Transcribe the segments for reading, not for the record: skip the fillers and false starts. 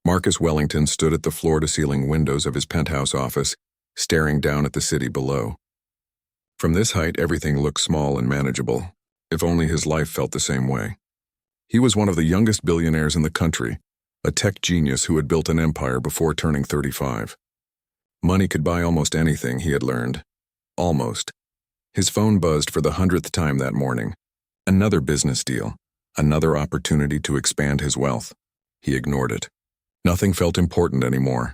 Marcus Wellington stood at the floor-to-ceiling windows of his penthouse office, staring down at the city below. From this height, everything looked small and manageable, if only his life felt the same way. He was one of the youngest billionaires in the country, a tech genius who had built an empire before turning 35. Money could buy almost anything, he had learned. Almost. His phone buzzed for the 100th time that morning. Another business deal, another opportunity to expand his wealth. He ignored it. Nothing felt important anymore.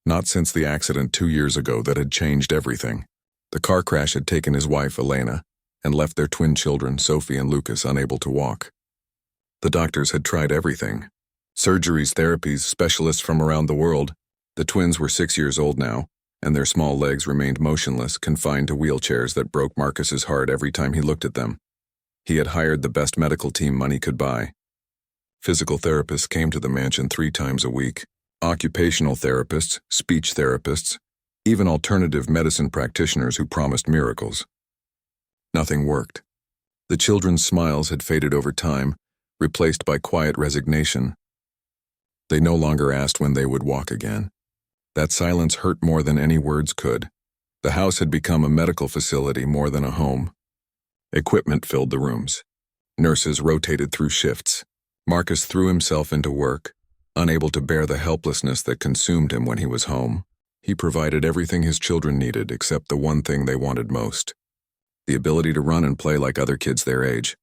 Not since the accident 2 years ago that had changed everything. The car crash had taken his wife, Elena, and left their twin children, Sophie and Lucas, unable to walk. The doctors had tried everything. Surgeries, therapies, specialists from around the world. The twins were 6 years old now, and their small legs remained motionless, confined to wheelchairs that broke Marcus's heart every time he looked at them. He had hired the best medical team money could buy. Physical therapists came to the mansion 3 times a week. Occupational therapists, speech therapists, even alternative medicine practitioners who promised miracles. Nothing worked. The children's smiles had faded over time, replaced by quiet resignation. They no longer asked when they would walk again. That silence hurt more than any words could. The house had become a medical facility more than a home. Equipment filled the rooms. Nurses rotated through shifts. Marcus threw himself into work, unable to bear the helplessness that consumed him when he was home. He provided everything his children needed except the one thing they wanted most: the ability to run and play like other kids their age.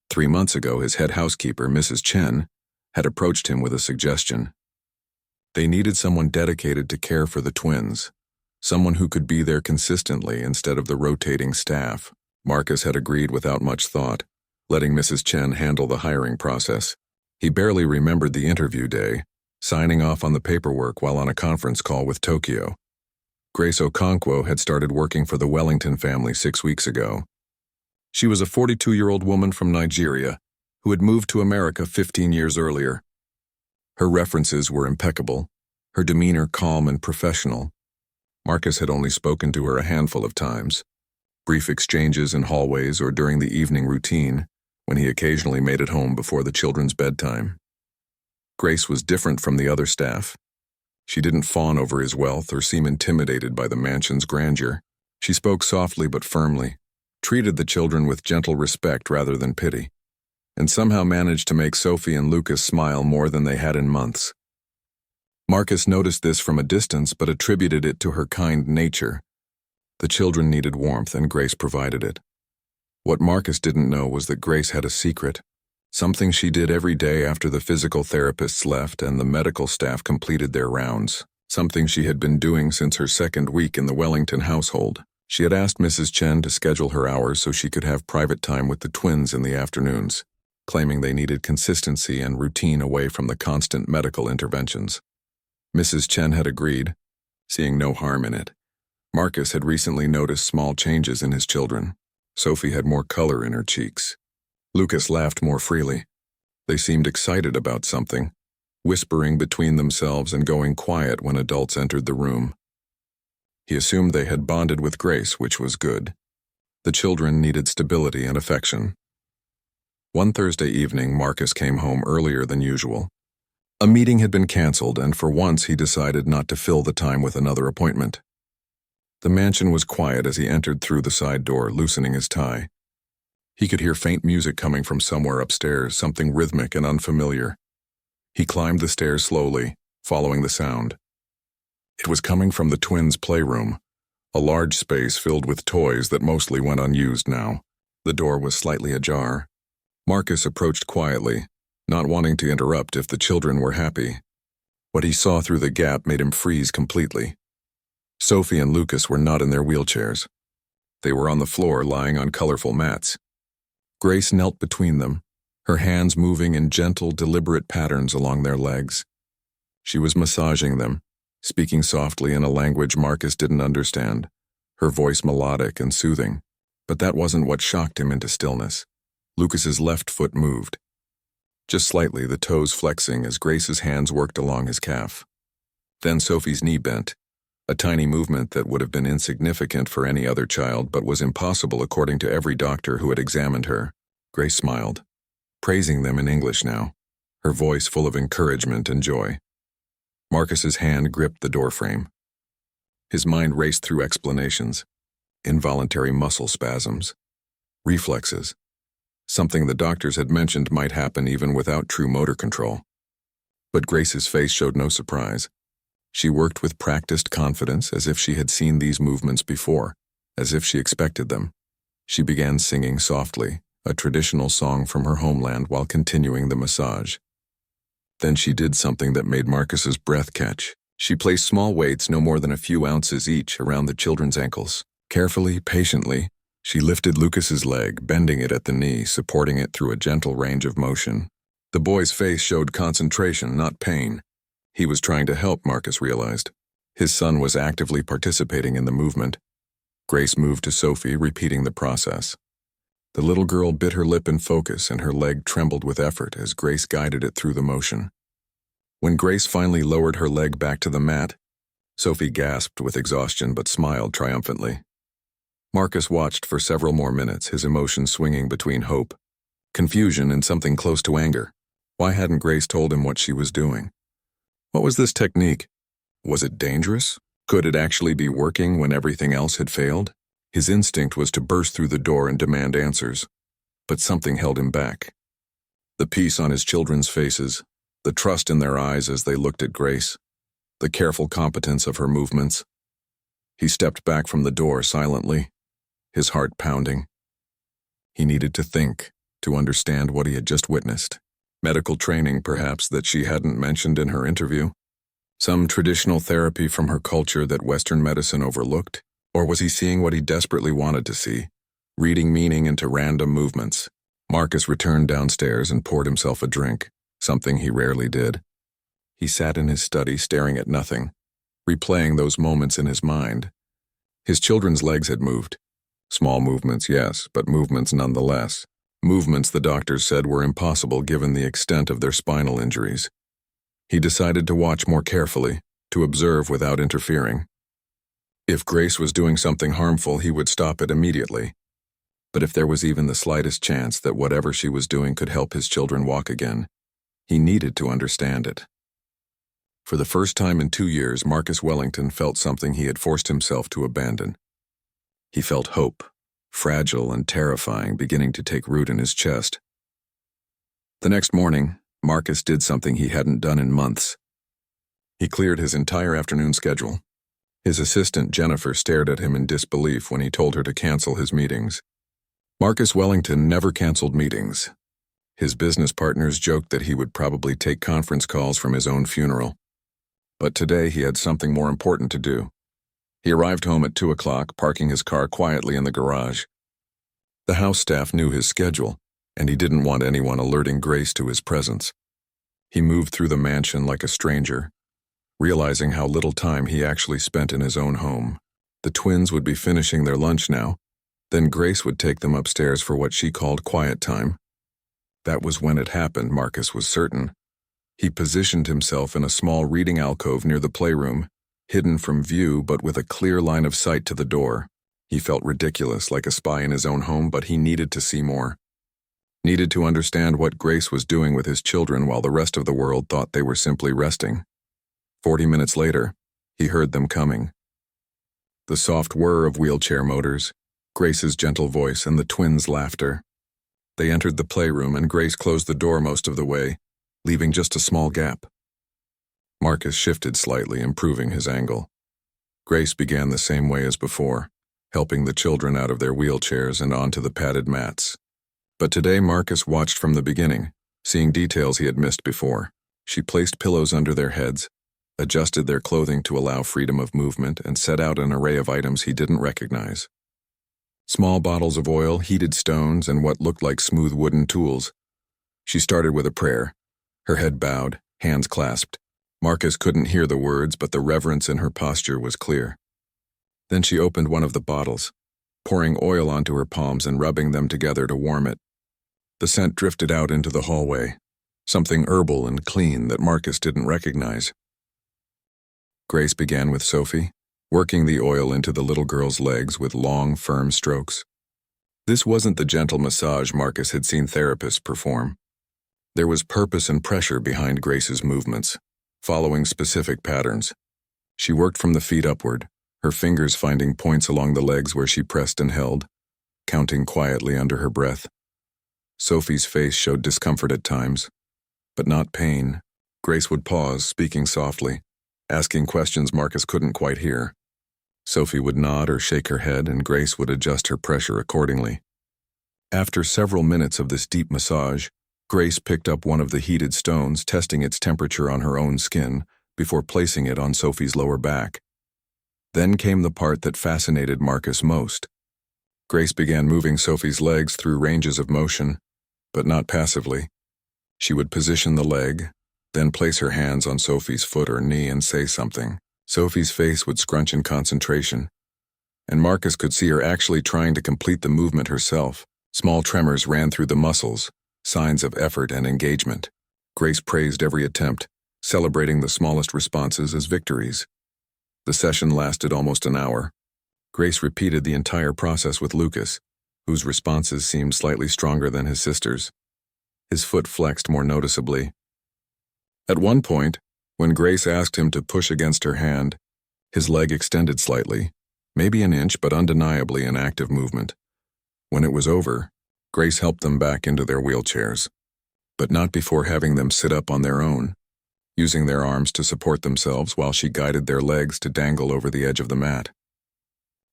3 months ago, his head housekeeper, Mrs. Chen, had approached him with a suggestion. They needed someone dedicated to care for the twins, someone who could be there consistently instead of the rotating staff. Marcus had agreed without much thought, letting Mrs. Chen handle the hiring process. He barely remembered the interview day, signing off on the paperwork while on a conference call with Tokyo. Grace Okonkwo had started working for the Wellington family 6 weeks ago. She was a 42-year-old woman from Nigeria who had moved to America 15 years earlier. Her references were impeccable, her demeanor calm and professional. Marcus had only spoken to her a handful of times, brief exchanges in hallways or during the evening routine, when he occasionally made it home before the children's bedtime. Grace was different from the other staff. She didn't fawn over his wealth or seem intimidated by the mansion's grandeur. She spoke softly but firmly, treated the children with gentle respect rather than pity, and somehow managed to make Sophie and Lucas smile more than they had in months. Marcus noticed this from a distance but attributed it to her kind nature. The children needed warmth, and Grace provided it. What Marcus didn't know was that Grace had a secret, something she did every day after the physical therapists left and the medical staff completed their rounds, something she had been doing since her 2nd week in the Wellington household. She had asked Mrs. Chen to schedule her hours so she could have private time with the twins in the afternoons, claiming they needed consistency and routine away from the constant medical interventions. Mrs. Chen had agreed, seeing no harm in it. Marcus had recently noticed small changes in his children. Sophie had more color in her cheeks. Lucas laughed more freely. They seemed excited about something, whispering between themselves and going quiet when adults entered the room. He assumed they had bonded with Grace, which was good. The children needed stability and affection. One Thursday evening, Marcus came home earlier than usual. A meeting had been canceled, and for once he decided not to fill the time with another appointment. The mansion was quiet as he entered through the side door, loosening his tie. He could hear faint music coming from somewhere upstairs, something rhythmic and unfamiliar. He climbed the stairs slowly, following the sound. It was coming from the twins' playroom, a large space filled with toys that mostly went unused now. The door was slightly ajar. Marcus approached quietly, not wanting to interrupt if the children were happy. What he saw through the gap made him freeze completely. Sophie and Lucas were not in their wheelchairs. They were on the floor, lying on colorful mats. Grace knelt between them, her hands moving in gentle, deliberate patterns along their legs. She was massaging them, speaking softly in a language Marcus didn't understand, her voice melodic and soothing. But that wasn't what shocked him into stillness. Lucas's left foot moved. Just slightly, the toes flexing as Grace's hands worked along his calf. Then Sophie's knee bent, a tiny movement that would have been insignificant for any other child but was impossible according to every doctor who had examined her. Grace smiled, praising them in English now, her voice full of encouragement and joy. Marcus's hand gripped the doorframe. His mind raced through explanations, involuntary muscle spasms, reflexes, something the doctors had mentioned might happen even without true motor control. But Grace's face showed no surprise. She worked with practiced confidence, as if she had seen these movements before, as if she expected them. She began singing softly, a traditional song from her homeland, while continuing the massage. Then she did something that made Marcus's breath catch. She placed small weights, no more than a few ounces each, around the children's ankles. Carefully, patiently, she lifted Lucas's leg, bending it at the knee, supporting it through a gentle range of motion. The boy's face showed concentration, not pain. He was trying to help, Marcus realized. His son was actively participating in the movement. Grace moved to Sophie, repeating the process. The little girl bit her lip in focus, and her leg trembled with effort as Grace guided it through the motion. When Grace finally lowered her leg back to the mat, Sophie gasped with exhaustion but smiled triumphantly. Marcus watched for several more minutes, his emotions swinging between hope, confusion, and something close to anger. Why hadn't Grace told him what she was doing? What was this technique? Was it dangerous? Could it actually be working when everything else had failed? His instinct was to burst through the door and demand answers, but something held him back. The peace on his children's faces, the trust in their eyes as they looked at Grace, the careful competence of her movements. He stepped back from the door silently, his heart pounding. He needed to think, to understand what he had just witnessed. Medical training, perhaps, that she hadn't mentioned in her interview. Some traditional therapy from her culture that Western medicine overlooked. Or was he seeing what he desperately wanted to see, reading meaning into random movements? Marcus returned downstairs and poured himself a drink, something he rarely did. He sat in his study staring at nothing, replaying those moments in his mind. His children's legs had moved. Small movements, yes, but movements nonetheless. Movements the doctors said were impossible given the extent of their spinal injuries. He decided to watch more carefully, to observe without interfering. If Grace was doing something harmful, he would stop it immediately. But if there was even the slightest chance that whatever she was doing could help his children walk again, he needed to understand it. For the first time in 2 years, Marcus Wellington felt something he had forced himself to abandon. He felt hope, fragile and terrifying, beginning to take root in his chest. The next morning, Marcus did something he hadn't done in months. He cleared his entire afternoon schedule. His assistant, Jennifer, stared at him in disbelief when he told her to cancel his meetings. Marcus Wellington never canceled meetings. His business partners joked that he would probably take conference calls from his own funeral. But today he had something more important to do. He arrived home at 2 o'clock, parking his car quietly in the garage. The house staff knew his schedule, and he didn't want anyone alerting Grace to his presence. He moved through the mansion like a stranger, realizing how little time he actually spent in his own home. The twins would be finishing their lunch now, then Grace would take them upstairs for what she called quiet time. That was when it happened, Marcus was certain. He positioned himself in a small reading alcove near the playroom, hidden from view but with a clear line of sight to the door. He felt ridiculous, like a spy in his own home, but he needed to see more. Needed to understand what Grace was doing with his children while the rest of the world thought they were simply resting. 40 minutes later, he heard them coming. The soft whir of wheelchair motors, Grace's gentle voice, and the twins' laughter. They entered the playroom, and Grace closed the door most of the way, leaving just a small gap. Marcus shifted slightly, improving his angle. Grace began the same way as before, helping the children out of their wheelchairs and onto the padded mats. But today Marcus watched from the beginning, seeing details he had missed before. She placed pillows under their heads, adjusted their clothing to allow freedom of movement, and set out an array of items he didn't recognize. Small bottles of oil, heated stones, and what looked like smooth wooden tools. She started with a prayer, her head bowed, hands clasped. Marcus couldn't hear the words, but the reverence in her posture was clear. Then she opened one of the bottles, pouring oil onto her palms and rubbing them together to warm it. The scent drifted out into the hallway, something herbal and clean that Marcus didn't recognize. Grace began with Sophie, working the oil into the little girl's legs with long, firm strokes. This wasn't the gentle massage Marcus had seen therapists perform. There was purpose and pressure behind Grace's movements, following specific patterns. She worked from the feet upward, her fingers finding points along the legs where she pressed and held, counting quietly under her breath. Sophie's face showed discomfort at times, but not pain. Grace would pause, speaking softly, asking questions Marcus couldn't quite hear. Sophie would nod or shake her head, and Grace would adjust her pressure accordingly. After several minutes of this deep massage, Grace picked up one of the heated stones, testing its temperature on her own skin before placing it on Sophie's lower back. Then came the part that fascinated Marcus most. Grace began moving Sophie's legs through ranges of motion, but not passively. She would position the leg, then place her hands on Sophie's foot or knee and say something. Sophie's face would scrunch in concentration, and Marcus could see her actually trying to complete the movement herself. Small tremors ran through the muscles, signs of effort and engagement. Grace praised every attempt, celebrating the smallest responses as victories. The session lasted almost an hour. Grace repeated the entire process with Lucas, whose responses seemed slightly stronger than his sister's. His foot flexed more noticeably. At one point, when Grace asked him to push against her hand, his leg extended slightly, maybe an inch, but undeniably an active movement. When it was over, Grace helped them back into their wheelchairs, but not before having them sit up on their own, using their arms to support themselves while she guided their legs to dangle over the edge of the mat.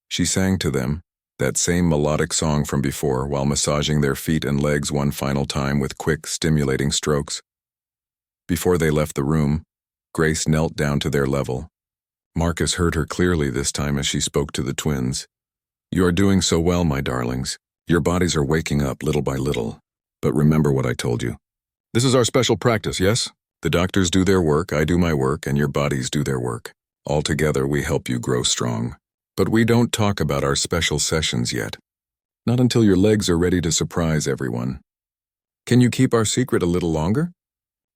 She sang to them, that same melodic song from before, while massaging their feet and legs one final time with quick, stimulating strokes. Before they left the room, Grace knelt down to their level. Marcus heard her clearly this time as she spoke to the twins. "You are doing so well, my darlings. Your bodies are waking up little by little. But remember what I told you. This is our special practice, yes? The doctors do their work, I do my work, and your bodies do their work. All together we help you grow strong. But we don't talk about our special sessions yet. Not until your legs are ready to surprise everyone. Can you keep our secret a little longer?"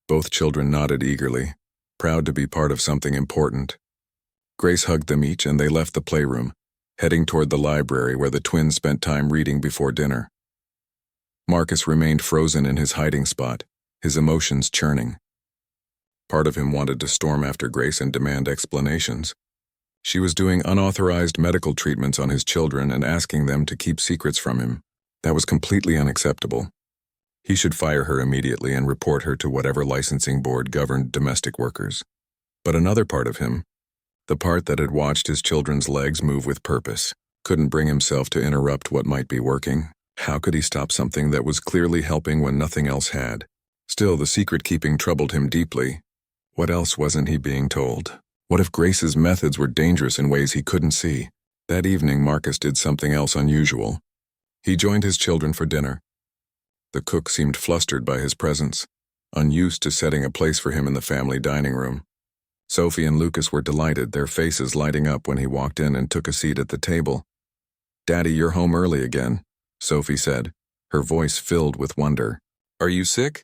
Both children nodded eagerly, proud to be part of something important. Grace hugged them each and they left the playroom, heading toward the library where the twins spent time reading before dinner. Marcus remained frozen in his hiding spot, his emotions churning. Part of him wanted to storm after Grace and demand explanations. She was doing unauthorized medical treatments on his children and asking them to keep secrets from him. That was completely unacceptable. He should fire her immediately and report her to whatever licensing board governed domestic workers. But another part of him, the part that had watched his children's legs move with purpose, couldn't bring himself to interrupt what might be working. How could he stop something that was clearly helping when nothing else had? Still, the secret-keeping troubled him deeply. What else wasn't he being told? What if Grace's methods were dangerous in ways he couldn't see? That evening, Marcus did something else unusual. He joined his children for dinner. The cook seemed flustered by his presence, unused to setting a place for him in the family dining room. Sophie and Lucas were delighted, their faces lighting up when he walked in and took a seat at the table. "Daddy, you're home early again," Sophie said, her voice filled with wonder. "Are you sick?"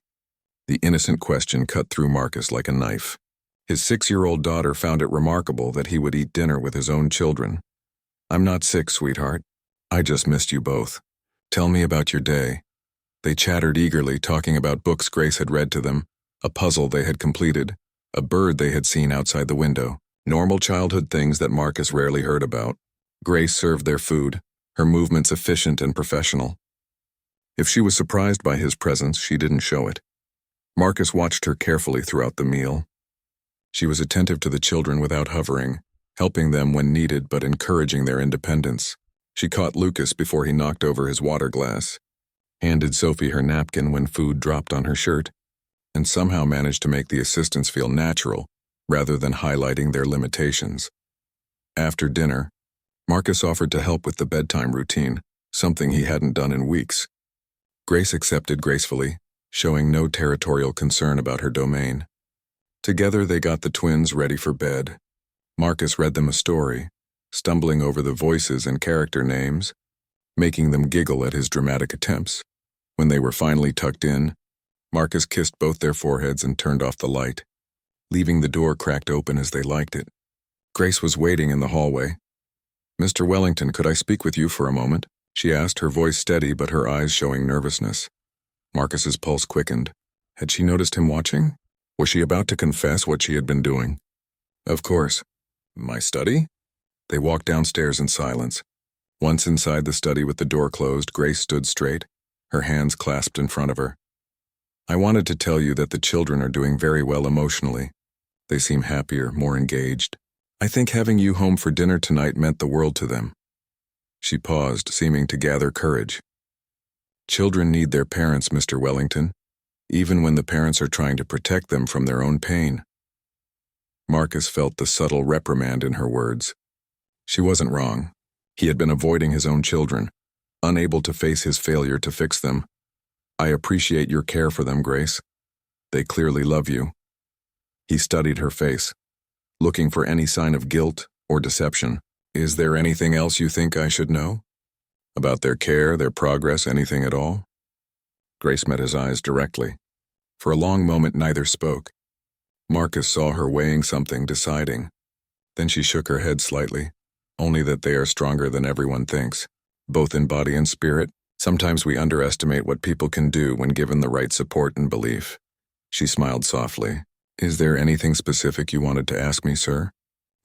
The innocent question cut through Marcus like a knife. His 6-year-old daughter found it remarkable that he would eat dinner with his own children. "I'm not sick, sweetheart. I just missed you both. Tell me about your day." They chattered eagerly, talking about books Grace had read to them, a puzzle they had completed, a bird they had seen outside the window. Normal childhood things that Marcus rarely heard about. Grace served their food, her movements efficient and professional. If she was surprised by his presence, she didn't show it. Marcus watched her carefully throughout the meal. She was attentive to the children without hovering, helping them when needed but encouraging their independence. She caught Lucas before he knocked over his water glass, handed Sophie her napkin when food dropped on her shirt, and somehow managed to make the assistants feel natural, rather than highlighting their limitations. After dinner, Marcus offered to help with the bedtime routine, something he hadn't done in weeks. Grace accepted gracefully, showing no territorial concern about her domain. Together they got the twins ready for bed. Marcus read them a story, stumbling over the voices and character names, making them giggle at his dramatic attempts. When they were finally tucked in, Marcus kissed both their foreheads and turned off the light, leaving the door cracked open as they liked it. Grace was waiting in the hallway. "Mr. Wellington, could I speak with you for a moment?" she asked, her voice steady but her eyes showing nervousness. Marcus's pulse quickened. Had she noticed him watching? Was she about to confess what she had been doing? Of course. My study? They walked downstairs in silence. Once inside the study with the door closed, Grace stood straight, her hands clasped in front of her. I wanted to tell you that the children are doing very well emotionally. They seem happier, more engaged. I think having you home for dinner tonight meant the world to them. She paused, seeming to gather courage. Children need their parents, Mr. Wellington, even when the parents are trying to protect them from their own pain. Marcus felt the subtle reprimand in her words. She wasn't wrong. He had been avoiding his own children, unable to face his failure to fix them. I appreciate your care for them, Grace. They clearly love you. He studied her face, looking for any sign of guilt or deception. Is there anything else you think I should know? About their care, their progress, anything at all? Grace met his eyes directly. For a long moment, neither spoke. Marcus saw her weighing something, deciding. Then she shook her head slightly. Only that they are stronger than everyone thinks, both in body and spirit. Sometimes we underestimate what people can do when given the right support and belief. She smiled softly. Is there anything specific you wanted to ask me, sir?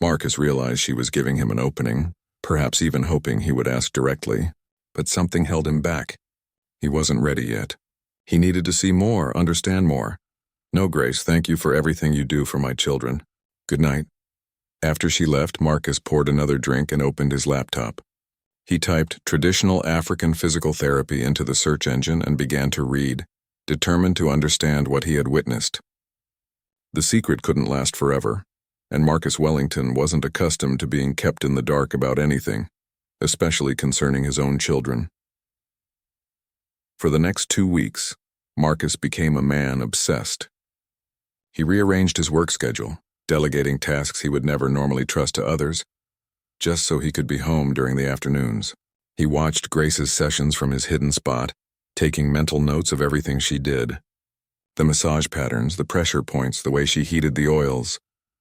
Marcus realized she was giving him an opening, perhaps even hoping he would ask directly, but something held him back. He wasn't ready yet. He needed to see more, understand more. No, Grace, thank you for everything you do for my children. Good night. After she left, Marcus poured another drink and opened his laptop. He typed traditional African physical therapy into the search engine and began to read, determined to understand what he had witnessed. The secret couldn't last forever, and Marcus Wellington wasn't accustomed to being kept in the dark about anything, especially concerning his own children. For the next 2 weeks, Marcus became a man obsessed. He rearranged his work schedule, delegating tasks he would never normally trust to others, just so he could be home during the afternoons. He watched Grace's sessions from his hidden spot, taking mental notes of everything she did. The massage patterns, the pressure points, the way she heated the oils,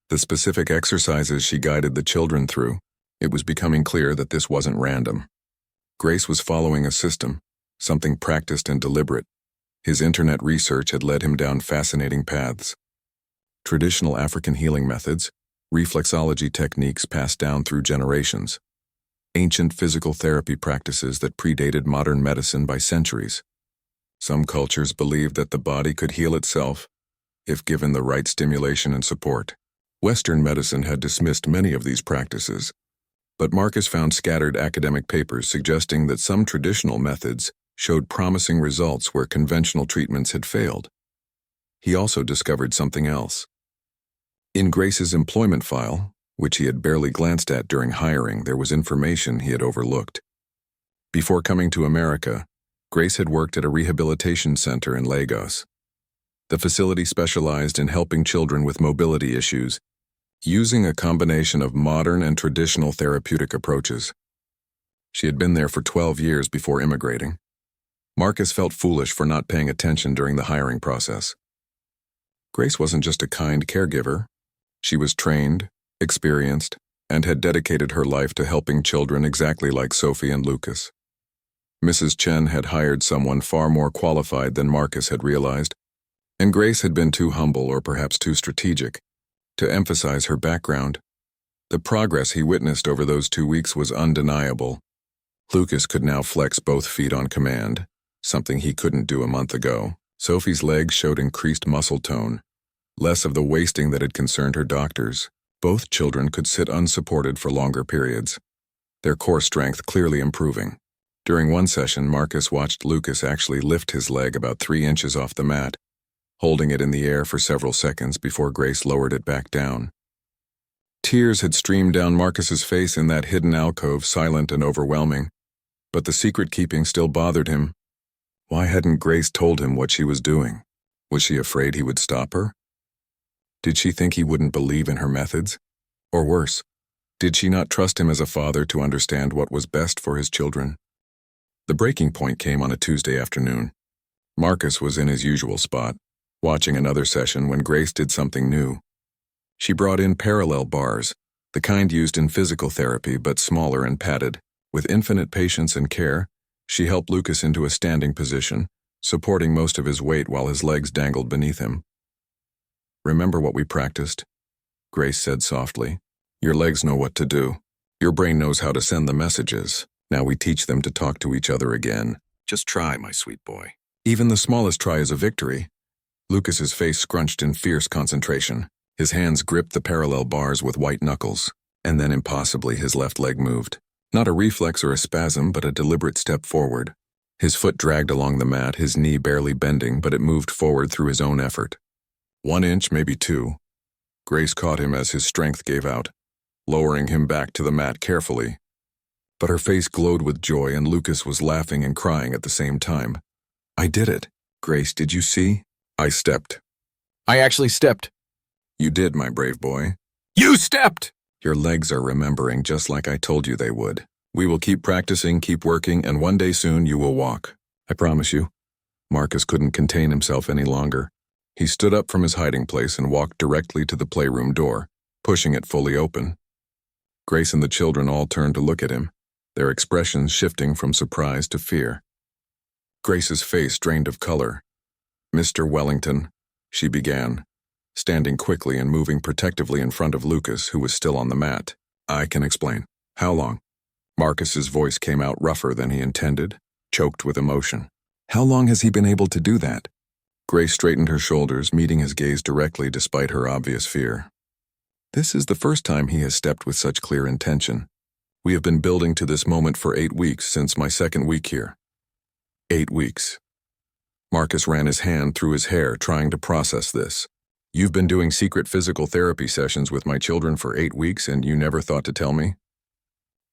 the specific exercises she guided the children through. It was becoming clear that this wasn't random. Grace was following a system, something practiced and deliberate. His internet research had led him down fascinating paths. Traditional African healing methods, reflexology techniques passed down through generations, ancient physical therapy practices that predated modern medicine by centuries. Some cultures believed that the body could heal itself if given the right stimulation and support. Western medicine had dismissed many of these practices, but Marcus found scattered academic papers suggesting that some traditional methods showed promising results where conventional treatments had failed. He also discovered something else. In Grace's employment file, which he had barely glanced at during hiring, there was information he had overlooked. Before coming to America, Grace had worked at a rehabilitation center in Lagos. The facility specialized in helping children with mobility issues, using a combination of modern and traditional therapeutic approaches. She had been there for 12 years before immigrating. Marcus felt foolish for not paying attention during the hiring process. Grace wasn't just a kind caregiver. She was trained, experienced, and had dedicated her life to helping children exactly like Sophie and Lucas. Mrs. Chen had hired someone far more qualified than Marcus had realized, and Grace had been too humble or perhaps too strategic to emphasize her background. The progress he witnessed over those 2 weeks was undeniable. Lucas could now flex both feet on command, something he couldn't do a month ago. Sophie's legs showed increased muscle tone, less of the wasting that had concerned her doctors. Both children could sit unsupported for longer periods, their core strength clearly improving. During one session, Marcus watched Lucas actually lift his leg about 3 inches off the mat, holding it in the air for several seconds before Grace lowered it back down. Tears had streamed down Marcus's face in that hidden alcove, silent and overwhelming, but the secret-keeping still bothered him. Why hadn't Grace told him what she was doing? Was she afraid he would stop her? Did she think he wouldn't believe in her methods? Or worse, did she not trust him as a father to understand what was best for his children? The breaking point came on a Tuesday afternoon. Marcus was in his usual spot, watching another session when Grace did something new. She brought in parallel bars, the kind used in physical therapy but smaller and padded. With infinite patience and care, she helped Lucas into a standing position, supporting most of his weight while his legs dangled beneath him. Remember what we practiced? Grace said softly. Your legs know what to do. Your brain knows how to send the messages. Now we teach them to talk to each other again. Just try, my sweet boy. Even the smallest try is a victory. Lucas's face scrunched in fierce concentration. His hands gripped the parallel bars with white knuckles, and then impossibly his left leg moved. Not a reflex or a spasm, but a deliberate step forward. His foot dragged along the mat, his knee barely bending, but it moved forward through his own effort. 1 inch, maybe 2. Grace caught him as his strength gave out, lowering him back to the mat carefully. But her face glowed with joy, and Lucas was laughing and crying at the same time. I did it. Grace, did you see? I stepped. I actually stepped. You did, my brave boy. You stepped! Your legs are remembering just like I told you they would. We will keep practicing, keep working, and one day soon you will walk. I promise you. Marcus couldn't contain himself any longer. He stood up from his hiding place and walked directly to the playroom door, pushing it fully open. Grace and the children all turned to look at him, their expressions shifting from surprise to fear. Grace's face drained of color. Mr. Wellington, she began, standing quickly and moving protectively in front of Lucas, who was still on the mat. I can explain. How long? Marcus's voice came out rougher than he intended, choked with emotion. How long has he been able to do that? Grace straightened her shoulders, meeting his gaze directly despite her obvious fear. This is the first time he has stepped with such clear intention. We have been building to this moment for 8 weeks since my second week here. 8 weeks. Marcus ran his hand through his hair, trying to process this. You've been doing secret physical therapy sessions with my children for 8 weeks and you never thought to tell me?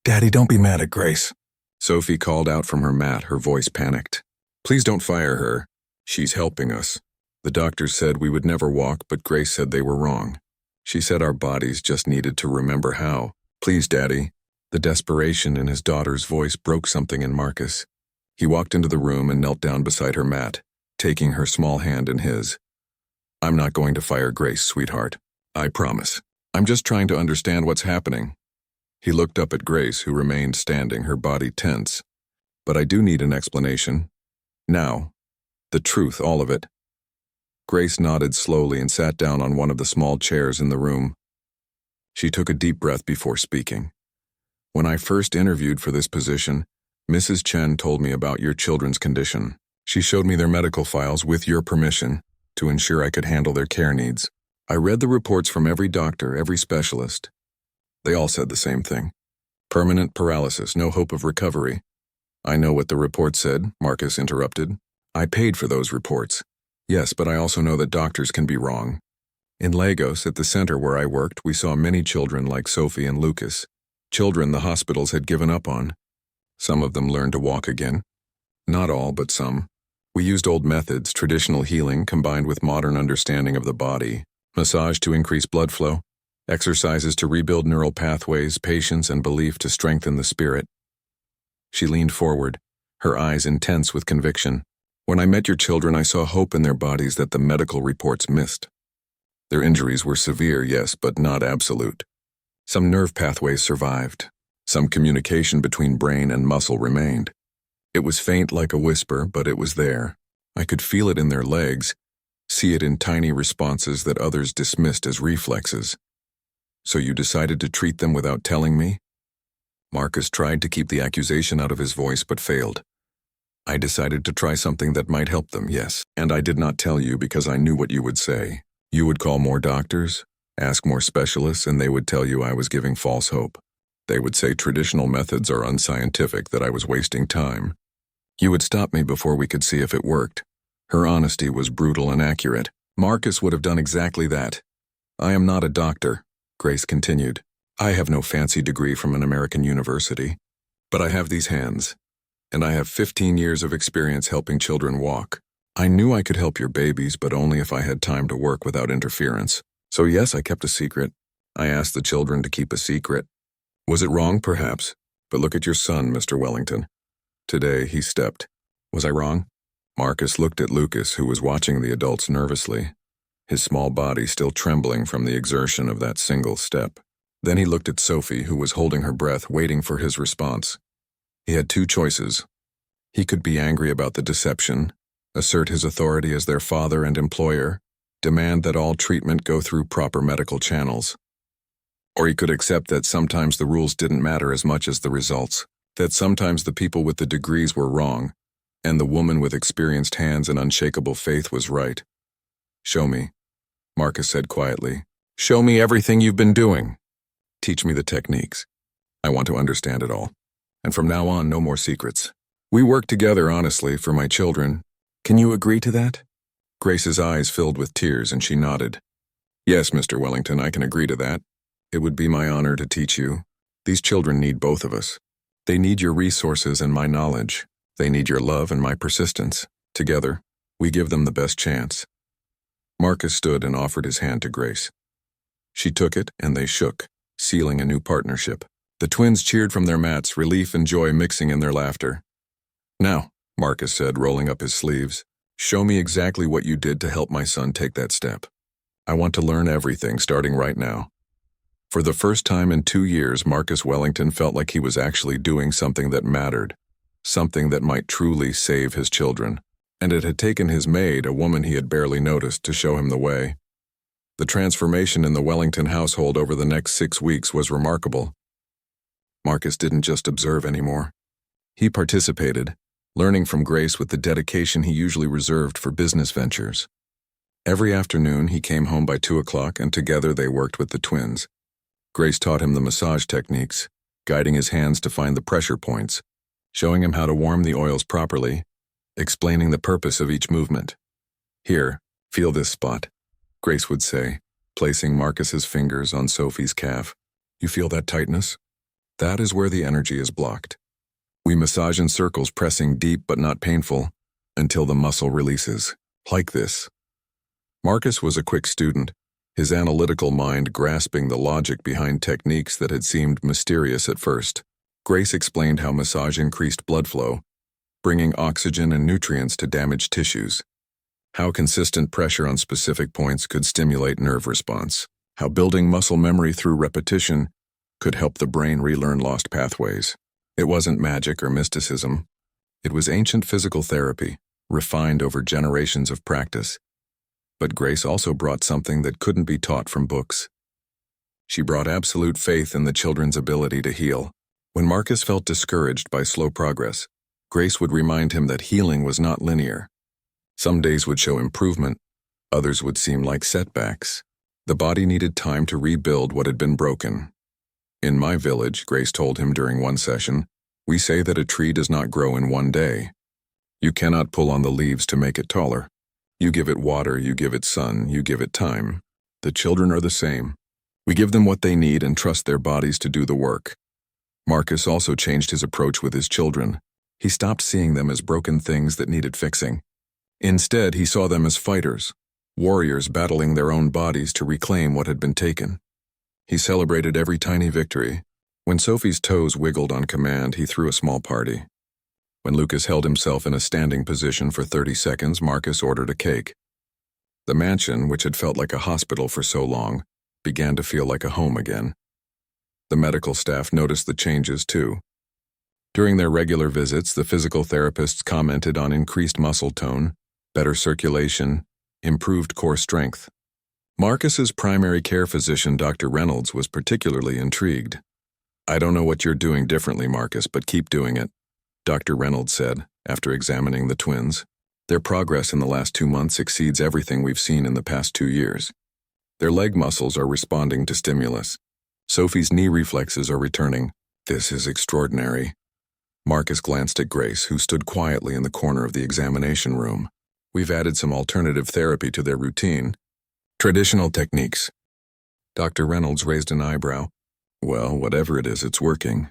Daddy, don't be mad at Grace. Sophie called out from her mat, her voice panicked. Please don't fire her. She's helping us. The doctors said we would never walk, but Grace said they were wrong. She said our bodies just needed to remember how. Please, Daddy. The desperation in his daughter's voice broke something in Marcus. He walked into the room and knelt down beside her mat, taking her small hand in his. I'm not going to fire Grace, sweetheart. I promise. I'm just trying to understand what's happening. He looked up at Grace, who remained standing, her body tense. But I do need an explanation. Now. The truth, all of it. Grace nodded slowly and sat down on one of the small chairs in the room. She took a deep breath before speaking. When I first interviewed for this position, Mrs. Chen told me about your children's condition. She showed me their medical files with your permission to ensure I could handle their care needs. I read the reports from every doctor, every specialist. They all said the same thing. Permanent paralysis, no hope of recovery. I know what the report said, Marcus interrupted. I paid for those reports. Yes, but I also know that doctors can be wrong. In Lagos, at the center where I worked, we saw many children like Sophie and Lucas. Children the hospitals had given up on. Some of them learned to walk again. Not all, but some. We used old methods, traditional healing combined with modern understanding of the body, massage to increase blood flow, exercises to rebuild neural pathways, patience and belief to strengthen the spirit. She leaned forward, her eyes intense with conviction. When I met your children, I saw hope in their bodies that the medical reports missed. Their injuries were severe, yes, but not absolute. Some nerve pathways survived. Some communication between brain and muscle remained. It was faint like a whisper, but it was there. I could feel it in their legs, see it in tiny responses that others dismissed as reflexes. So you decided to treat them without telling me? Marcus tried to keep the accusation out of his voice, but failed. I decided to try something that might help them, yes, and I did not tell you because I knew what you would say. You would call more doctors, ask more specialists, and they would tell you I was giving false hope. They would say traditional methods are unscientific, that I was wasting time. You would stop me before we could see if it worked. Her honesty was brutal and accurate. Marcus would have done exactly that. I am not a doctor, Grace continued. I have no fancy degree from an American university. But I have these hands, and I have 15 years of experience helping children walk. I knew I could help your babies, but only if I had time to work without interference. So yes, I kept a secret. I asked the children to keep a secret. Was it wrong, perhaps? But look at your son, Mr. Wellington. Today, he stepped. Was I wrong? Marcus looked at Lucas, who was watching the adults nervously, his small body still trembling from the exertion of that single step. Then he looked at Sophie, who was holding her breath, waiting for his response. He had two choices. He could be angry about the deception, assert his authority as their father and employer, demand that all treatment go through proper medical channels. Or he could accept that sometimes the rules didn't matter as much as the results, that sometimes the people with the degrees were wrong, and the woman with experienced hands and unshakable faith was right. "Show me," Marcus said quietly. "Show me everything you've been doing. Teach me the techniques. I want to understand it all. And from now on, no more secrets. We work together honestly for my children. Can you agree to that?" Grace's eyes filled with tears and she nodded. "Yes, Mr. Wellington, I can agree to that. It would be my honor to teach you. These children need both of us. They need your resources and my knowledge. They need your love and my persistence. Together, we give them the best chance." Marcus stood and offered his hand to Grace. She took it and they shook, sealing a new partnership. The twins cheered from their mats, relief and joy mixing in their laughter. "Now," Marcus said, rolling up his sleeves, "show me exactly what you did to help my son take that step. I want to learn everything starting right now." For the first time in 2 years, Marcus Wellington felt like he was actually doing something that mattered, something that might truly save his children. And it had taken his maid, a woman he had barely noticed, to show him the way. The transformation in the Wellington household over the next 6 weeks was remarkable. Marcus didn't just observe anymore. He participated, learning from Grace with the dedication he usually reserved for business ventures. Every afternoon, he came home by 2 o'clock and together they worked with the twins. Grace taught him the massage techniques, guiding his hands to find the pressure points, showing him how to warm the oils properly, explaining the purpose of each movement. "Here, feel this spot," Grace would say, placing Marcus's fingers on Sophie's calf. "You feel that tightness? That is where the energy is blocked. We massage in circles, pressing deep but not painful, until the muscle releases. Like this." Marcus was a quick student, his analytical mind grasping the logic behind techniques that had seemed mysterious at first. Grace explained how massage increased blood flow, bringing oxygen and nutrients to damaged tissues, how consistent pressure on specific points could stimulate nerve response, how building muscle memory through repetition could help the brain relearn lost pathways. It wasn't magic or mysticism. It was ancient physical therapy, refined over generations of practice. But Grace also brought something that couldn't be taught from books. She brought absolute faith in the children's ability to heal. When Marcus felt discouraged by slow progress, Grace would remind him that healing was not linear. Some days would show improvement, others would seem like setbacks. The body needed time to rebuild what had been broken. "In my village," Grace told him during one session, "we say that a tree does not grow in one day. You cannot pull on the leaves to make it taller. You give it water, you give it sun, you give it time. The children are the same. We give them what they need and trust their bodies to do the work." Marcus also changed his approach with his children. He stopped seeing them as broken things that needed fixing. Instead, he saw them as fighters, warriors battling their own bodies to reclaim what had been taken. He celebrated every tiny victory. When Sophie's toes wiggled on command, he threw a small party. When Lucas held himself in a standing position for 30 seconds, Marcus ordered a cake. The mansion, which had felt like a hospital for so long, began to feel like a home again. The medical staff noticed the changes too. During their regular visits, the physical therapists commented on increased muscle tone, better circulation, improved core strength. Marcus's primary care physician, Dr. Reynolds, was particularly intrigued. "I don't know what you're doing differently, Marcus, but keep doing it," Dr. Reynolds said, after examining the twins. "Their progress in the last 2 months exceeds everything we've seen in the past 2 years. Their leg muscles are responding to stimulus. Sophie's knee reflexes are returning. This is extraordinary." Marcus glanced at Grace, who stood quietly in the corner of the examination room. "We've added some alternative therapy to their routine. Traditional techniques." Dr. Reynolds raised an eyebrow. "Well, whatever it is, it's working.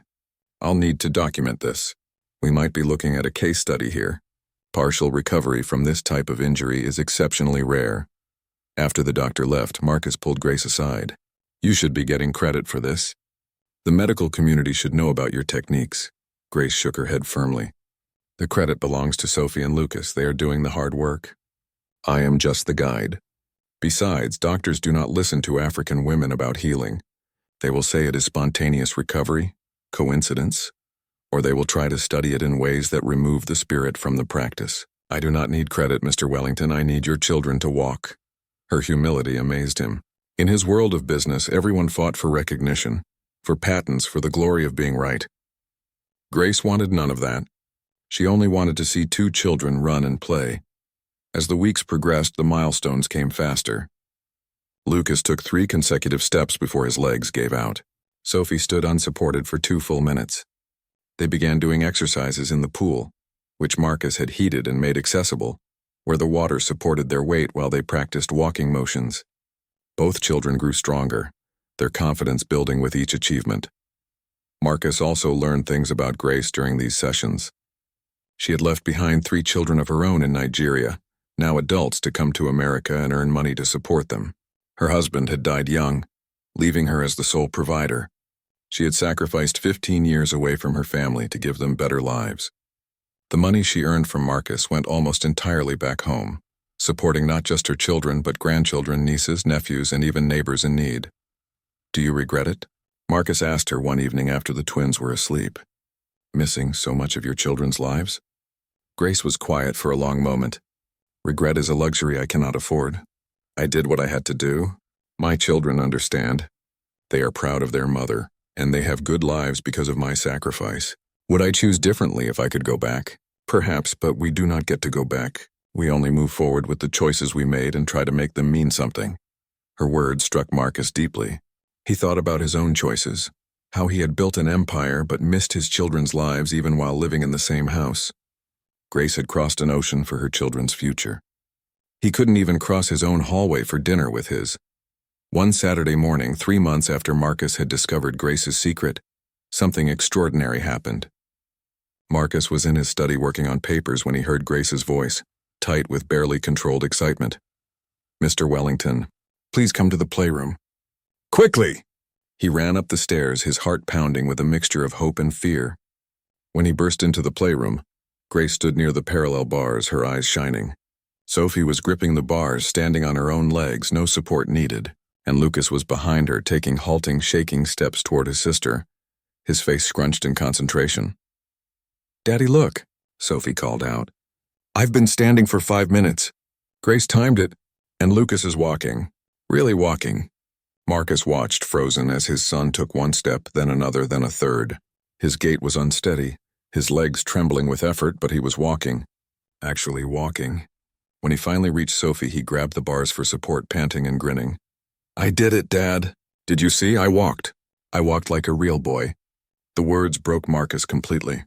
I'll need to document this. We might be looking at a case study here. Partial recovery from this type of injury is exceptionally rare." After the doctor left, Marcus pulled Grace aside. "You should be getting credit for this. The medical community should know about your techniques." Grace shook her head firmly. "The credit belongs to Sophie and Lucas. They are doing the hard work. I am just the guide. Besides, doctors do not listen to African women about healing. They will say it is spontaneous recovery, coincidence, or they will try to study it in ways that remove the spirit from the practice. I do not need credit, Mr. Wellington. I need your children to walk." Her humility amazed him. In his world of business, everyone fought for recognition, for patents, for the glory of being right. Grace wanted none of that. She only wanted to see 2 children run and play. As the weeks progressed, the milestones came faster. Lucas took 3 consecutive steps before his legs gave out. Sophie stood unsupported for 2 full minutes. They began doing exercises in the pool, which Marcus had heated and made accessible, where the water supported their weight while they practiced walking motions. Both children grew stronger, their confidence building with each achievement. Marcus also learned things about Grace during these sessions. She had left behind 3 children of her own in Nigeria, now adults, to come to America and earn money to support them. Her husband had died young, leaving her as the sole provider. She had sacrificed 15 years away from her family to give them better lives. The money she earned from Marcus went almost entirely back home, supporting not just her children but grandchildren, nieces, nephews, and even neighbors in need. "Do you regret it?" Marcus asked her one evening after the twins were asleep. "Missing so much of your children's lives?" Grace was quiet for a long moment. "Regret is a luxury I cannot afford. I did what I had to do. My children understand. They are proud of their mother, and they have good lives because of my sacrifice. Would I choose differently if I could go back? Perhaps, but we do not get to go back. We only move forward with the choices we made and try to make them mean something." Her words struck Marcus deeply. He thought about his own choices, how he had built an empire but missed his children's lives even while living in the same house. Grace had crossed an ocean for her children's future. He couldn't even cross his own hallway for dinner with his. One Saturday morning, 3 months after Marcus had discovered Grace's secret, something extraordinary happened. Marcus was in his study working on papers when he heard Grace's voice, tight with barely controlled excitement. "Mr. Wellington, please come to the playroom." "Quickly!" He ran up the stairs, his heart pounding with a mixture of hope and fear. When he burst into the playroom, Grace stood near the parallel bars, her eyes shining. Sophie was gripping the bars, standing on her own legs, no support needed, and Lucas was behind her, taking halting, shaking steps toward his sister, his face scrunched in concentration. "Daddy, look," Sophie called out. "I've been standing for 5 minutes." Grace timed it, and Lucas is walking. Really walking. Marcus watched, frozen, as his son took 1 step, then another, then a third. His gait was unsteady, his legs trembling with effort, but he was walking. Actually walking. When he finally reached Sophie, he grabbed the bars for support, panting and grinning. "I did it, Dad. Did you see? I walked. I walked like a real boy." The words broke Marcus completely.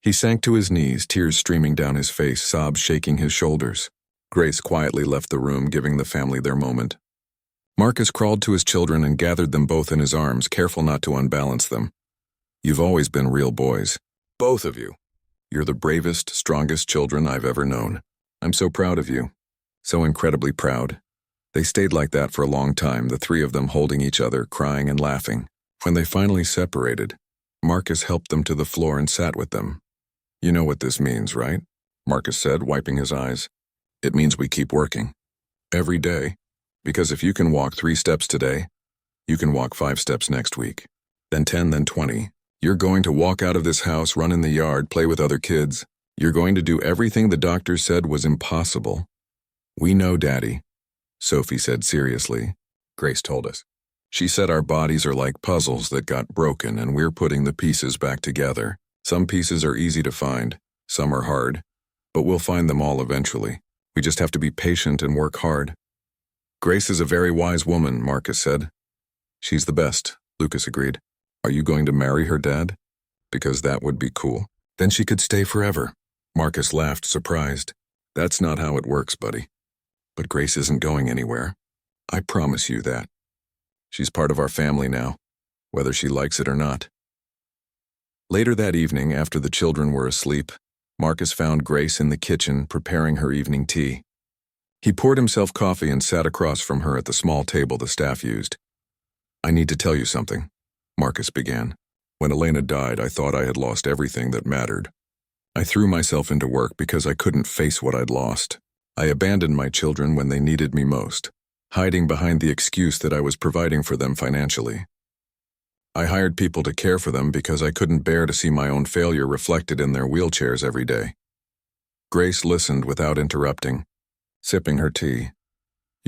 He sank to his knees, tears streaming down his face, sobs shaking his shoulders. Grace quietly left the room, giving the family their moment. Marcus crawled to his children and gathered them both in his arms, careful not to unbalance them. "You've always been real boys. Both of you. You're the bravest, strongest children I've ever known. I'm so proud of you. So incredibly proud." They stayed like that for a long time, the 3 of them holding each other, crying and laughing. When they finally separated, Marcus helped them to the floor and sat with them. "You know what this means, right?" Marcus said, wiping his eyes. "It means we keep working. Every day. Because if you can walk 3 steps today, you can walk 5 steps next week. Then 10, then 20. You're going to walk out of this house, run in the yard, play with other kids. You're going to do everything the doctors said was impossible." "We know, Daddy," Sophie said seriously. Grace told us. She said our bodies are like puzzles that got broken and we're putting the pieces back together. Some pieces are easy to find, some are hard, but we'll find them all eventually. We just have to be patient and work hard. "Grace is a very wise woman," Marcus said. "She's the best," Lucas agreed. "Are you going to marry her, Dad? Because that would be cool. Then she could stay forever." Marcus laughed, surprised. "That's not how it works, buddy. But Grace isn't going anywhere. I promise you that. She's part of our family now, whether she likes it or not." Later that evening, after the children were asleep, Marcus found Grace in the kitchen preparing her evening tea. He poured himself coffee and sat across from her at the small table the staff used. "I need to tell you something," Marcus began. "When Elena died, I thought I had lost everything that mattered. I threw myself into work because I couldn't face what I'd lost. I abandoned my children when they needed me most, hiding behind the excuse that I was providing for them financially. I hired people to care for them because I couldn't bear to see my own failure reflected in their wheelchairs every day." Grace listened without interrupting, sipping her tea.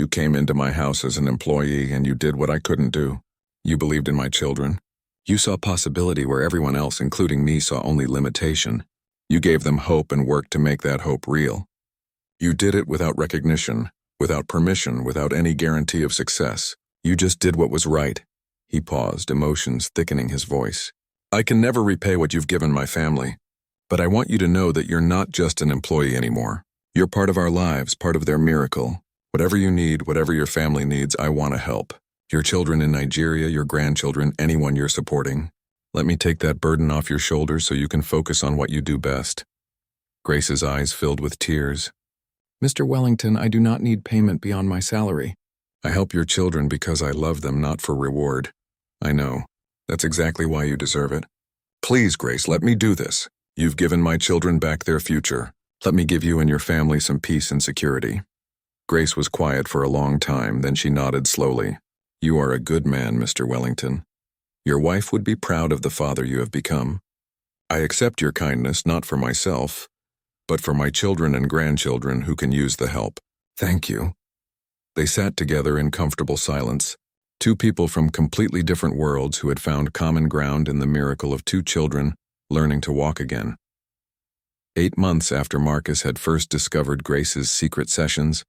You came into my house as an employee and you did what I couldn't do. You believed in my children. You saw possibility where everyone else, including me, saw only limitation. You gave them hope and worked to make that hope real. You did it without recognition, without permission, without any guarantee of success. You just did what was right. He paused, emotions thickening his voice. I can never repay what you've given my family, but I want you to know that you're not just an employee anymore. You're part of our lives, part of their miracle. Whatever you need, whatever your family needs, I want to help. Your children in Nigeria, your grandchildren, anyone you're supporting. Let me take that burden off your shoulders so you can focus on what you do best. Grace's eyes filled with tears. Mr. Wellington, I do not need payment beyond my salary. I help your children because I love them, not for reward. I know. That's exactly why you deserve it. Please, Grace, let me do this. You've given my children back their future. Let me give you and your family some peace and security. Grace was quiet for a long time, then she nodded slowly. You are a good man, Mr. Wellington. Your wife would be proud of the father you have become. I accept your kindness not for myself, but for my children and grandchildren who can use the help. Thank you. They sat together in comfortable silence, two people from completely different worlds who had found common ground in the miracle of two children learning to walk again. 8 months after Marcus had first discovered Grace's secret sessions,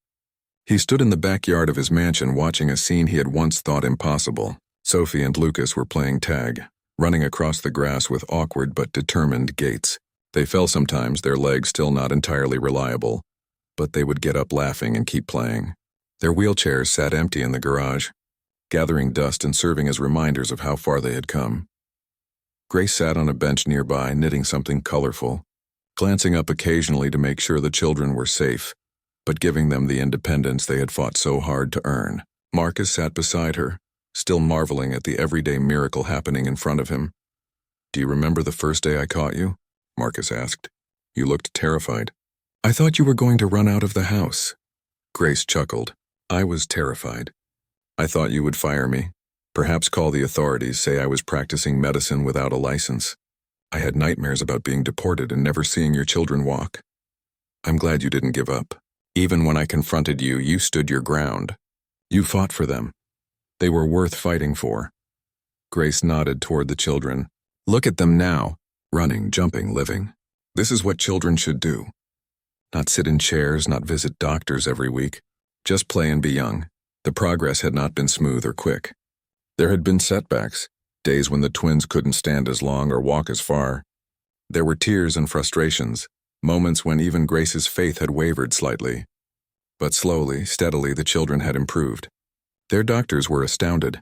he stood in the backyard of his mansion watching a scene he had once thought impossible. Sophie and Lucas were playing tag, running across the grass with awkward but determined gaits. They fell sometimes, their legs still not entirely reliable, but they would get up laughing and keep playing. Their wheelchairs sat empty in the garage, gathering dust and serving as reminders of how far they had come. Grace sat on a bench nearby, knitting something colorful, glancing up occasionally to make sure the children were safe, but giving them the independence they had fought so hard to earn. Marcus sat beside her, still marveling at the everyday miracle happening in front of him. Do you remember the first day I caught you? Marcus asked. You looked terrified. I thought you were going to run out of the house. Grace chuckled. I was terrified. I thought you would fire me, perhaps call the authorities, say I was practicing medicine without a license. I had nightmares about being deported and never seeing your children walk. I'm glad you didn't give up. Even when I confronted you, you stood your ground. You fought for them. They were worth fighting for. Grace nodded toward the children. Look at them now, running, jumping, living. This is what children should do. Not sit in chairs, not visit doctors every week. Just play and be young. The progress had not been smooth or quick. There had been setbacks, days when the twins couldn't stand as long or walk as far. There were tears and frustrations, moments when even Grace's faith had wavered slightly. But slowly, steadily, the children had improved. Their doctors were astounded,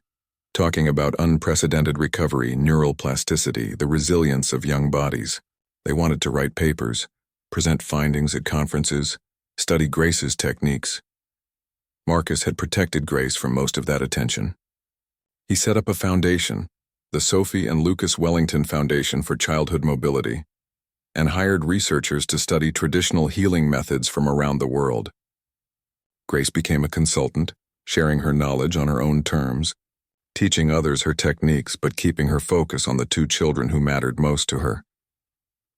talking about unprecedented recovery, neural plasticity, the resilience of young bodies. They wanted to write papers, present findings at conferences, study Grace's techniques. Marcus had protected Grace from most of that attention. He set up a foundation, the Sophie and Lucas Wellington Foundation for Childhood Mobility, and hired researchers to study traditional healing methods from around the world. Grace became a consultant, sharing her knowledge on her own terms, teaching others her techniques but keeping her focus on the two children who mattered most to her.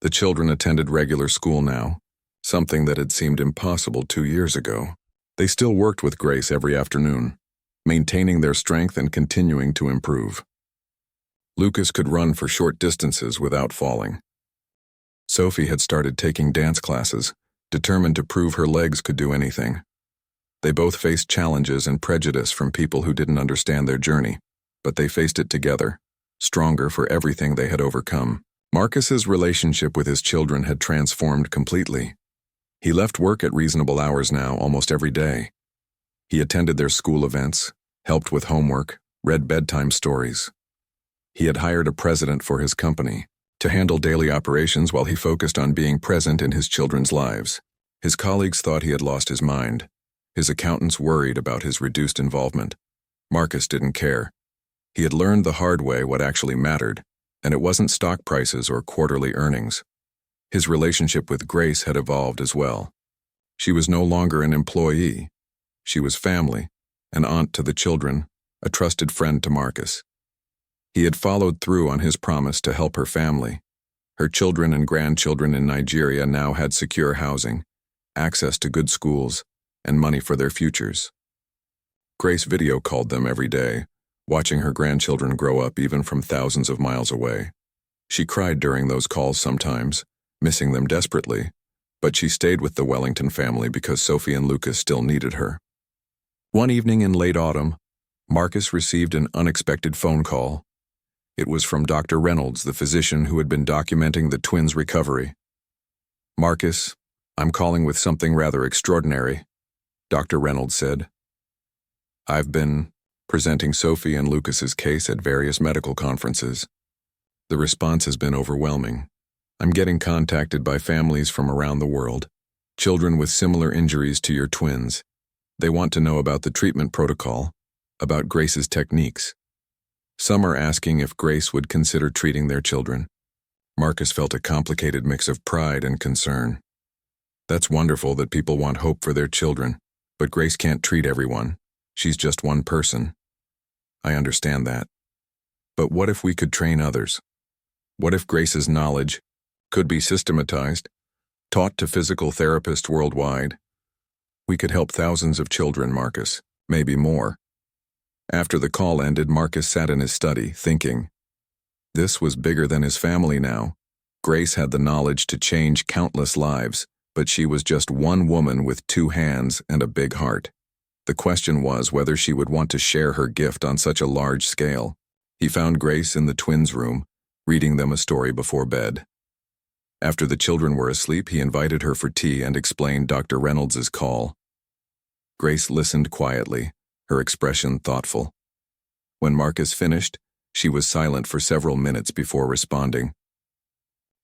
The children attended regular school now, something that had seemed impossible 2 years ago. They still worked with Grace every afternoon, maintaining their strength and continuing to improve. Lucas could run for short distances without falling. Sophie had started taking dance classes, determined to prove her legs could do anything. They both faced challenges and prejudice from people who didn't understand their journey, but they faced it together, stronger for everything they had overcome. Marcus's relationship with his children had transformed completely. He left work at reasonable hours now almost every day. He attended their school events, helped with homework, read bedtime stories. He had hired a president for his company to handle daily operations while he focused on being present in his children's lives. His colleagues thought he had lost his mind. His accountants worried about his reduced involvement. Marcus didn't care. He had learned the hard way what actually mattered, and it wasn't stock prices or quarterly earnings. His relationship with Grace had evolved as well. She was no longer an employee. She was family, an aunt to the children, a trusted friend to Marcus. He had followed through on his promise to help her family. Her children and grandchildren in Nigeria now had secure housing, access to good schools, and money for their futures. Grace video called them every day, watching her grandchildren grow up even from thousands of miles away. She cried during those calls sometimes, missing them desperately, but she stayed with the Wellington family because Sophie and Lucas still needed her. One evening in late autumn, Marcus received an unexpected phone call. It was from Dr. Reynolds, the physician who had been documenting the twins' recovery. "Marcus, I'm calling with something rather extraordinary," Dr. Reynolds said. "I've been presenting Sophie and Lucas's case at various medical conferences. The response has been overwhelming. I'm getting contacted by families from around the world, children with similar injuries to your twins. They want to know about the treatment protocol, about Grace's techniques. Some are asking if Grace would consider treating their children." Marcus felt a complicated mix of pride and concern. That's wonderful that people want hope for their children, but Grace can't treat everyone. She's just one person. I understand that. But what if we could train others? What if Grace's knowledge could be systematized, taught to physical therapists worldwide? We could help thousands of children, Marcus, maybe more. After the call ended, Marcus sat in his study, thinking. This was bigger than his family now. Grace had the knowledge to change countless lives, but she was just one woman with 2 hands and a big heart. The question was whether she would want to share her gift on such a large scale. He found Grace in the twins' room, reading them a story before bed. After the children were asleep, he invited her for tea and explained Dr. Reynolds' call. Grace listened quietly, her expression thoughtful. When Marcus finished, she was silent for several minutes before responding.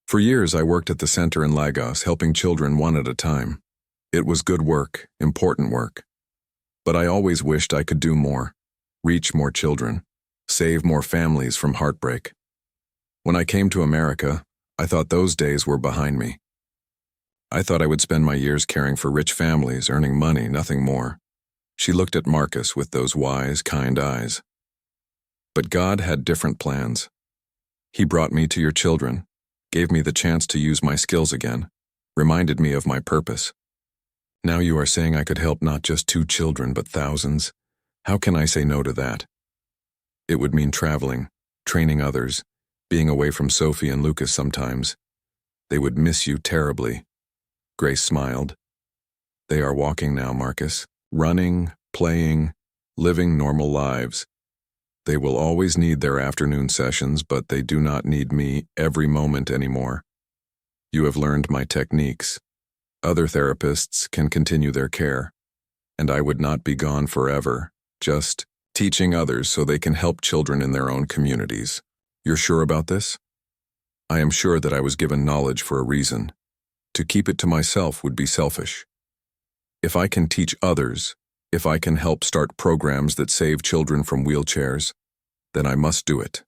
"For years I worked at the center in Lagos, helping children one at a time. It was good work, important work. But I always wished I could do more, reach more children, save more families from heartbreak. When I came to America, I thought those days were behind me. I thought I would spend my years caring for rich families, earning money, nothing more." She looked at Marcus with those wise, kind eyes. "But God had different plans. He brought me to your children, gave me the chance to use my skills again, reminded me of my purpose. Now you are saying I could help not just 2 children, but thousands. How can I say no to that? It would mean traveling, training others, being away from Sophie and Lucas sometimes. They would miss you terribly." Grace smiled. "They are walking now, Marcus, running, playing, living normal lives. They will always need their afternoon sessions, but they do not need me every moment anymore. You have learned my techniques. Other therapists can continue their care, and I would not be gone forever, just teaching others so they can help children in their own communities. You're sure about this?" "I am sure that I was given knowledge for a reason. To keep it to myself would be selfish. If I can teach others, if I can help start programs that save children from wheelchairs, then I must do it.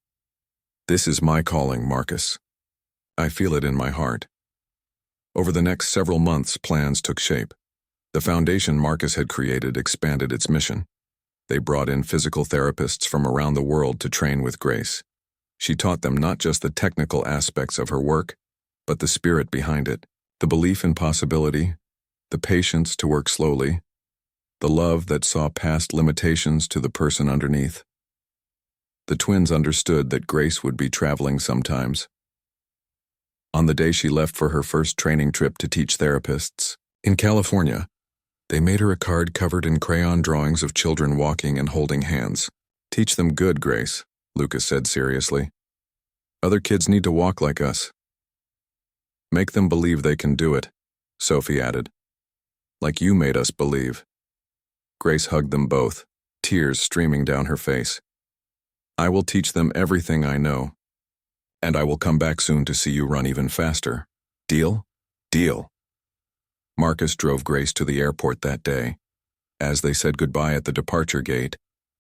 This is my calling, Marcus. I feel it in my heart." Over the next several months, plans took shape. The foundation Marcus had created expanded its mission. They brought in physical therapists from around the world to train with Grace. She taught them not just the technical aspects of her work, but the spirit behind it, the belief in possibility, the patience to work slowly, the love that saw past limitations to the person underneath. The twins understood that Grace would be traveling sometimes. On the day she left for her first training trip to teach therapists, in California, they made her a card covered in crayon drawings of children walking and holding hands. "Teach them good, Grace," Lucas said seriously. "Other kids need to walk like us." "Make them believe they can do it," Sophie added. "Like you made us believe." Grace hugged them both, tears streaming down her face. "I will teach them everything I know. And I will come back soon to see you run even faster. Deal?" "Deal." Marcus drove Grace to the airport that day. As they said goodbye at the departure gate,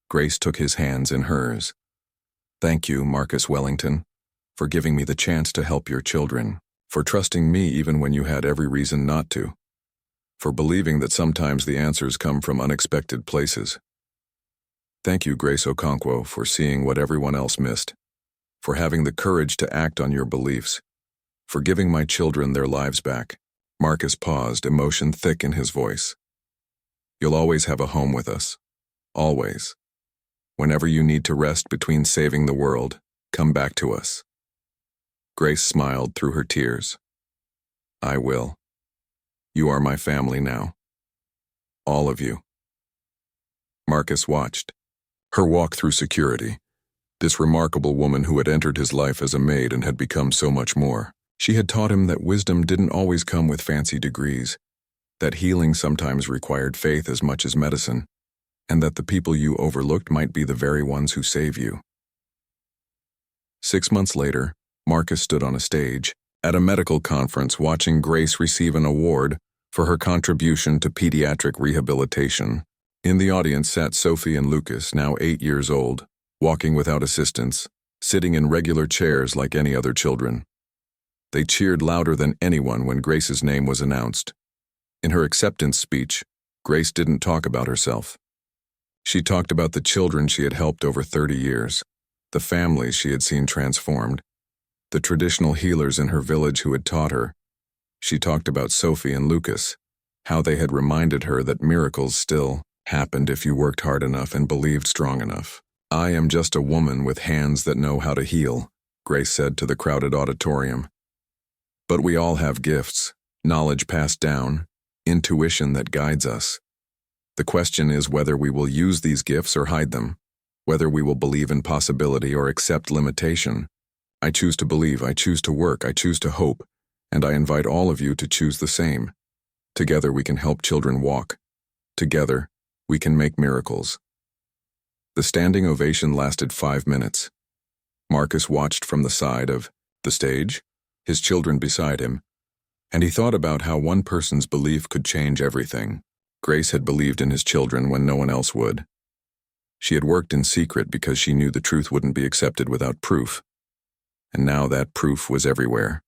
Grace took his hands in hers. "Thank you, Marcus Wellington, for giving me the chance to help your children, for trusting me even when you had every reason not to, for believing that sometimes the answers come from unexpected places. Thank you, Grace Okonkwo, for seeing what everyone else missed, for having the courage to act on your beliefs, for giving my children their lives back." Marcus paused, emotion thick in his voice. "You'll always have a home with us. Always. Whenever you need to rest between saving the world, come back to us." Grace smiled through her tears. "I will. You are my family now. All of you." Marcus watched her walk through security. This remarkable woman who had entered his life as a maid and had become so much more. She had taught him that wisdom didn't always come with fancy degrees, that healing sometimes required faith as much as medicine, and that the people you overlooked might be the very ones who save you. 6 months later, Marcus stood on a stage at a medical conference watching Grace receive an award for her contribution to pediatric rehabilitation. In the audience sat Sophie and Lucas, now 8 years old, walking without assistance, sitting in regular chairs like any other children. They cheered louder than anyone when Grace's name was announced. In her acceptance speech, Grace didn't talk about herself. She talked about the children she had helped over 30 years, the families she had seen transformed, the traditional healers in her village who had taught her. She talked about Sophie and Lucas, how they had reminded her that miracles still happened if you worked hard enough and believed strong enough. "I am just a woman with hands that know how to heal," Grace said to the crowded auditorium. "But we all have gifts, knowledge passed down, intuition that guides us. The question is whether we will use these gifts or hide them, whether we will believe in possibility or accept limitation. I choose to believe, I choose to work, I choose to hope, and I invite all of you to choose the same. Together we can help children walk. Together, we can make miracles." The standing ovation lasted 5 minutes. Marcus watched from the side of the stage, his children beside him, and he thought about how one person's belief could change everything. Grace had believed in his children when no one else would. She had worked in secret because she knew the truth wouldn't be accepted without proof. And now that proof was everywhere.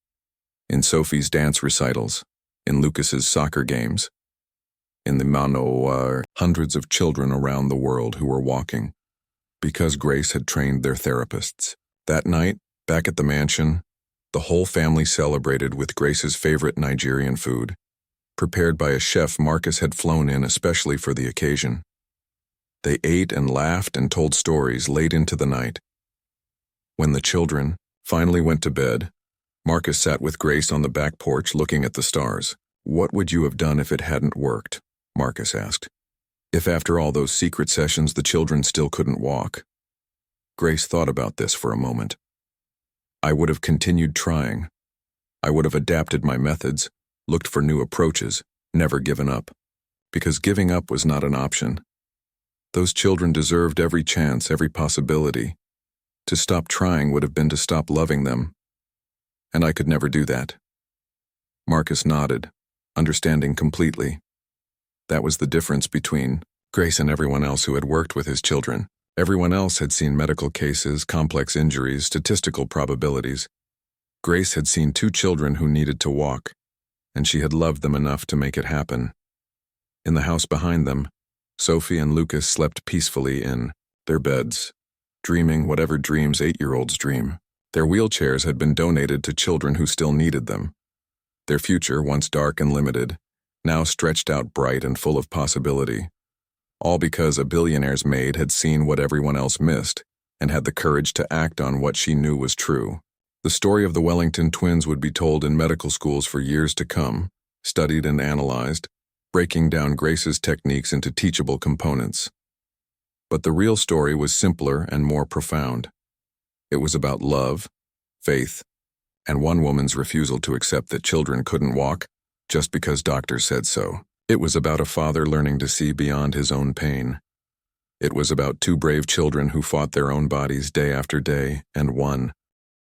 In Sophie's dance recitals, in Lucas's soccer games, in the hundreds of children around the world who were walking, because Grace had trained their therapists. That night, back at the mansion, the whole family celebrated with Grace's favorite Nigerian food, prepared by a chef Marcus had flown in especially for the occasion. They ate and laughed and told stories late into the night. When the children finally went to bed, Marcus sat with Grace on the back porch looking at the stars. "What would you have done if it hadn't worked?" Marcus asked. "If after all those secret sessions the children still couldn't walk?" Grace thought about this for a moment. "I would have continued trying. I would have adapted my methods, looked for new approaches, never given up. Because giving up was not an option. Those children deserved every chance, every possibility. To stop trying would have been to stop loving them. And I could never do that." Marcus nodded, understanding completely. That was the difference between Grace and everyone else who had worked with his children. Everyone else had seen medical cases, complex injuries, statistical probabilities. Grace had seen 2 children who needed to walk, and she had loved them enough to make it happen. In the house behind them, Sophie and Lucas slept peacefully in their beds, dreaming whatever dreams 8-year-olds dream. Their wheelchairs had been donated to children who still needed them. Their future, once dark and limited, now stretched out bright and full of possibility. All because a billionaire's maid had seen what everyone else missed and had the courage to act on what she knew was true. The story of the Wellington twins would be told in medical schools for years to come, studied and analyzed, breaking down Grace's techniques into teachable components. But the real story was simpler and more profound. It was about love, faith, and one woman's refusal to accept that children couldn't walk just because doctors said so. It was about a father learning to see beyond his own pain. It was about 2 brave children who fought their own bodies day after day and won.